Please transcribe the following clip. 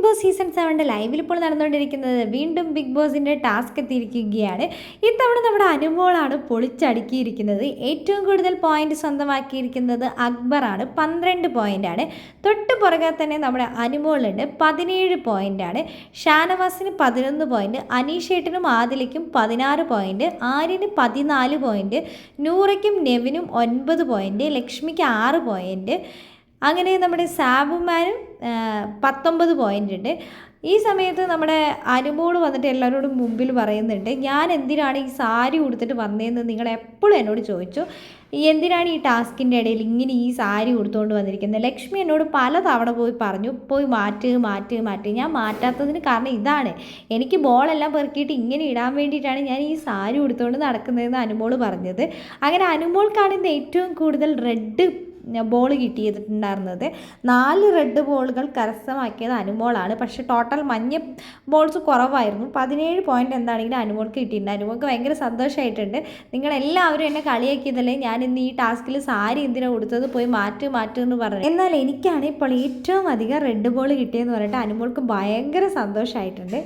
Boss season 7 ലൈവിൽ ഇപ്പോൾ നടന്നുകൊണ്ടിരിക്കുന്നത് വീണ്ടും ബിഗ് ബോസിൻ്റെ ടാസ്ക് എത്തിയിരിക്കുകയാണ്. ഇത്തവണ നമ്മുടെ അനുമോളാണ് പൊളിച്ചടുക്കിയിരിക്കുന്നത്. ഏറ്റവും കൂടുതൽ പോയിന്റ് സ്വന്തമാക്കിയിരിക്കുന്നത് അക്ബറാണ്, 12 പോയിൻ്റാണ്. തൊട്ട് പുറകെ തന്നെ നമ്മുടെ അനുമോളുണ്ട്, 17 പോയിൻ്റാണ്. ഷാനവാസിന് 11 പോയിൻറ്റ്, അനീഷേട്ടനും ആദിലയ്ക്കും 16 പോയിൻറ്റ്, ആര്യന് 14 പോയിൻറ്റ്, നൂറയ്ക്കും നെവിനും 9 പോയിൻറ്റ്, ലക്ഷ്മിക്ക് 6 പോയിൻറ്റ്. അങ്ങനെ നമ്മുടെ സാബുമാനും 19 പോയിൻ്റ് ഉണ്ട്. ഈ സമയത്ത് നമ്മുടെ അനുമോള് വന്നിട്ട് എല്ലാവരോടും മുമ്പിൽ പറയുന്നുണ്ട്, ഞാൻ എന്തിനാണ് ഈ സാരി ഉടുത്തിട്ട് വന്നതെന്ന് നിങ്ങൾ എപ്പോഴും എന്നോട് ചോദിച്ചു. എന്തിനാണ് ഈ ടാസ്കിൻ്റെ ഇടയിൽ ഇങ്ങനെ ഈ സാരി ഉടുത്തുകൊണ്ട് വന്നിരിക്കുന്നത്? ലക്ഷ്മി എന്നോട് പല തവണ പറഞ്ഞു, പോയി മാറ്റ്. ഞാൻ മാറ്റാത്തതിന് കാരണം ഇതാണ്, എനിക്ക് ബോളെല്ലാം പെറുക്കിയിട്ട് ഇങ്ങനെ ഇടാൻ വേണ്ടിയിട്ടാണ് ഞാൻ ഈ സാരി ഉടുത്തുകൊണ്ട് നടക്കുന്നതെന്ന് അനുമോള് പറഞ്ഞത്. അങ്ങനെ അനുമോൾക്കാണ് ഇന്ന് ഏറ്റവും കൂടുതൽ റെഡ് ബോൾ കിട്ടിയിട്ടുണ്ടായിരുന്നത്. 4 റെഡ് ബോളുകൾ കരസ്ഥമാക്കിയത് അനുമോളാണ്. പക്ഷേ ടോട്ടൽ മഞ്ഞ ബോൾസ് കുറവായിരുന്നു. 17 പോയിൻ്റ് എന്താണെങ്കിലും അനുമോൾക്ക് കിട്ടിയിട്ടുണ്ട്. അനുമോൾക്ക് ഭയങ്കര സന്തോഷമായിട്ടുണ്ട്. നിങ്ങളെല്ലാവരും എന്നെ കളിയാക്കിയതല്ലേ, ഞാൻ ഇന്ന് ഈ ടാസ്കിൽ സാരി എന്തിനാണ് കൊടുത്തത്, പോയി മാറ്റ് എന്ന് പറഞ്ഞു. എന്നാൽ എനിക്കാണ് ഇപ്പോൾ ഏറ്റവും അധികം റെഡ് ബോൾ കിട്ടിയെന്ന് പറഞ്ഞിട്ട് അനുമോൾക്ക് ഭയങ്കര സന്തോഷമായിട്ടുണ്ട്.